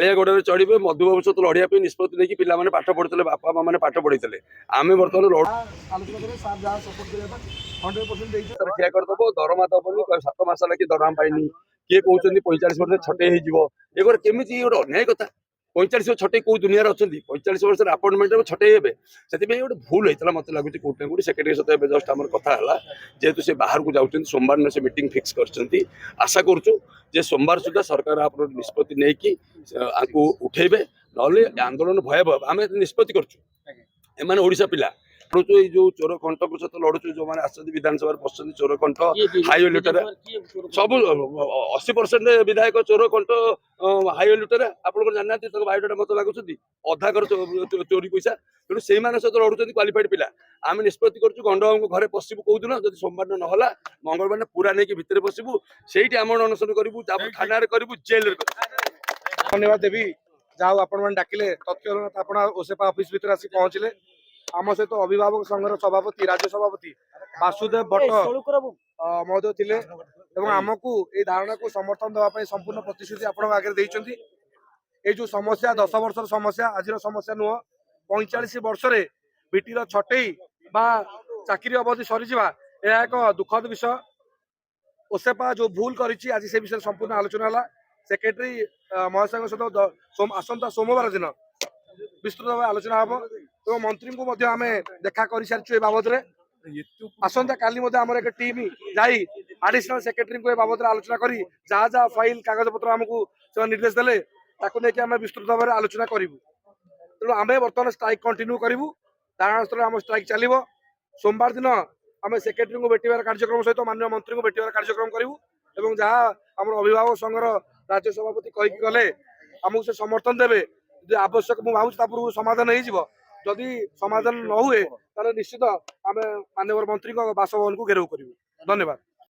କାଳିଆଗଡ଼ରେ ଚଢ଼ିବେ ମଧୁବାବୁ ସହିତ ଲଢ଼ିବା ପାଇଁ ନିଷ୍ପତ୍ତି ନେଇକି ପିଲାମାନେ ପାଠ ପଢ଼ୁଥିଲେ, ବାପା ମା ମାନେ ପାଠ ପଢ଼ିଥିଲେ। ଆମେ ବର୍ତ୍ତମାନ ଠିଆ କରିଦେବ, ଦରମା ଦବନି, 7 ମାସ ହେଲା କି ଦରମା ପାଇନି, କିଏ କହୁଛନ୍ତି 45 ବର୍ଷ ଛଟେଇ ହେଇଯିବ। ଏ ଗୋଟେ କେମିତି ଗୋଟେ ଅନ୍ୟାୟ କଥା। 45 ବର୍ଷ ଛଟେଇ କୋଉ ଦୁନିଆରେ ଅଛନ୍ତି? 45 ବର୍ଷରେ ଆପଏଣ୍ଟମେଣ୍ଟ ଛଟେଇ ହେବେ। ସେଥିପାଇଁ ଗୋଟେ ଭୁଲ ହେଇଥିଲା ମତେ ଲାଗୁଛି କୋଉଠି ନା କୋଉଠି। ସେକ୍ରେଟାରୀ ସହିତ ଏବେ ଜଷ୍ଟ ଆମର କଥା ହେଲା, ଯେହେତୁ ସେ ବାହାରକୁ ଯାଉଛନ୍ତି, ସୋମବାର ଦିନ ସେ ମିଟିଂ ଫିକ୍ସ କରିଛନ୍ତି। ଆଶା କରୁଛୁ ଯେ ସୋମବାର ସୁଦ୍ଧା ସରକାର ଆପଣ ନିଷ୍ପତ୍ତି ନେଇକି ଆଙ୍କୁ ଉଠେଇବେ, ନହେଲେ ଆନ୍ଦୋଳନ ଭୟାବହ। ଆମେ ନିଷ୍ପତ୍ତି କରୁଛୁ, ଏମାନେ ଓଡ଼ିଶା ପିଲା ଲଢୁଛୁ, ଏଇ ଯୋଉ ଚୋର କଣ୍ଟକ ସହିତ ଲଢୁଛୁ, ଯୋଉମାନେ ଆସୁଛନ୍ତି ବିଧାନସଭାରେ ବସୁଛନ୍ତି ଚୋର କଣ୍ଟ ହାଇୱେ ଲୁଟେରା, ସବୁ 80% ବିଧାୟକ ଚୋର କଣ୍ଟ ହାଇୱେ ଲୁଟେରା। ଆପଣଙ୍କର ଜାଣିନାହାନ୍ତି, ତାଙ୍କ ବାୟୋଡାଟା ମତେ ଲାଗୁଛନ୍ତି ଅଧା କର ଚୋରି ପଇସା। ତେଣୁ ସେଇମାନଙ୍କ ସହିତ ଲଢୁଛନ୍ତି କ୍ୱାଲିଫାଇଡ ପିଲା। ଆମେ ନିଷ୍ପତ୍ତି କରୁଛୁ ଗଣ୍ଡବାବୁଙ୍କ ଘରେ ପଶିବୁ କୋଉଦିନ, ଯଦି ସୋମବାର ଦିନ ନହେଲା ମଙ୍ଗଳବାର ପୁରା ନେଇକି ଭିତରେ ପଶିବୁ, ସେଇଠି ଆମର ଅନଶନ କରିବୁ, ତାପରେ ଥାନାରେ କରିବୁ, ଜେଲରେ କରିବୁ। ଧନ୍ୟବାଦ ଦେବି, ଯାହା ଆପଣ ମାନେ ଡାକିଲେ ତତ୍କ୍ଷଣାତ୍ ଆପଣ ଓସେପା ଅଫିସ ଭିତରେ ଆସି ପହଞ୍ଚିଲେ। ଆମ ସହିତ ଅଭିଭାବକ ସଂଘର ସଭାପତି, ରାଜ୍ୟ ସଭାପତି ବାସୁଦେବ ଭଟ୍ଟ ମହୋଦୟ ଥିଲେ ଏବଂ ଆମକୁ ଏଇ ଧାରଣାକୁ ସମର୍ଥନ ଦେବା ପାଇଁ ସମ୍ପୂର୍ଣ୍ଣ ପ୍ରତିଶ୍ରୁତି ଆପଣଙ୍କ ଆଗରେ ଦେଇଛନ୍ତି। ଏଇ ଯୋଉ ସମସ୍ୟା 10 ବର୍ଷର ସମସ୍ୟା ଆଜିର ସମସ୍ୟା ନୁହଁ। 45 ବର୍ଷରେ ବିଟିର ଛଟେଇ ବା ଚାକିରି ଅବଧି ସରିଯିବା, ଏହା ଏକ ଦୁଃଖଦ ବିଷୟ। ଓସେପା ଯୋଉ ଭୁଲ କରିଛି ଆଜି ସେ ବିଷୟରେ ସମ୍ପୂର୍ଣ୍ଣ ଆଲୋଚନା ହେଲା। ସେକ୍ରେଟାରୀ ମହାଶୟଙ୍କ ସହିତ ଆସନ୍ତା ସୋମବାର ଦିନ ବିସ୍ତୃତ ଭାବେ ଆଲୋଚନା ହବ ଏବଂ ମନ୍ତ୍ରୀଙ୍କୁ ମଧ୍ୟ ଆମେ ଦେଖା କରିସାରିଛୁ ଏ ବାବଦରେ। ଆସନ୍ତା କାଲି ମଧ୍ୟ ଆମର ଏକ ଟିମ୍ ଯାଇ ଆଡିସନାଲ ସେକ୍ରେଟାରୀଙ୍କୁ ଏ ବାବଦରେ ଆଲୋଚନା କରି ଯାହା ଯାହା ଫାଇଲ କାଗଜପତ୍ର ଆମକୁ ସେମାନେ ନିର୍ଦ୍ଦେଶ ଦେଲେ ତାକୁ ନେଇକି ଆମେ ବିସ୍ତୃତ ଭାବରେ ଆଲୋଚନା କରିବୁ। ତେଣୁ ଆମେ ବର୍ତ୍ତମାନ ଷ୍ଟ୍ରାଇକ୍ କଣ୍ଟିନ୍ୟୁ କରିବୁ। ଧାରଣାସ୍ଥଳରେ ଆମ ଷ୍ଟ୍ରାଇକ୍ ଚାଲିବ। ସୋମବାର ଦିନ ଆମେ ସେକ୍ରେଟାରୀଙ୍କୁ ଭେଟିବାର କାର୍ଯ୍ୟକ୍ରମ ସହିତ ମାନନୀୟ ମନ୍ତ୍ରୀଙ୍କୁ ଭେଟିବାର କାର୍ଯ୍ୟକ୍ରମ କରିବୁ ଏବଂ ଯାହା ଆମର ଅଭିଭାବକ ସଂଘର ରାଜ୍ୟ ସଭାପତି କହିକି ଗଲେ ଆମକୁ ସେ ସମର୍ଥନ ଦେବେ। ଯଦି ଆବଶ୍ୟକ, ମୁଁ ଭାବୁଛି ତା ପୂର୍ବରୁ ସମାଧାନ ହେଇଯିବ। ଯଦି ସମାଧାନ ନ ହୁଏ ତାହେଲେ ନିଶ୍ଚିତ ଆମେ ମାନ୍ୟବର ମନ୍ତ୍ରୀଙ୍କ ବାସଭବନକୁ ଘେରାଉ କରିବୁ। ଧନ୍ୟବାଦ।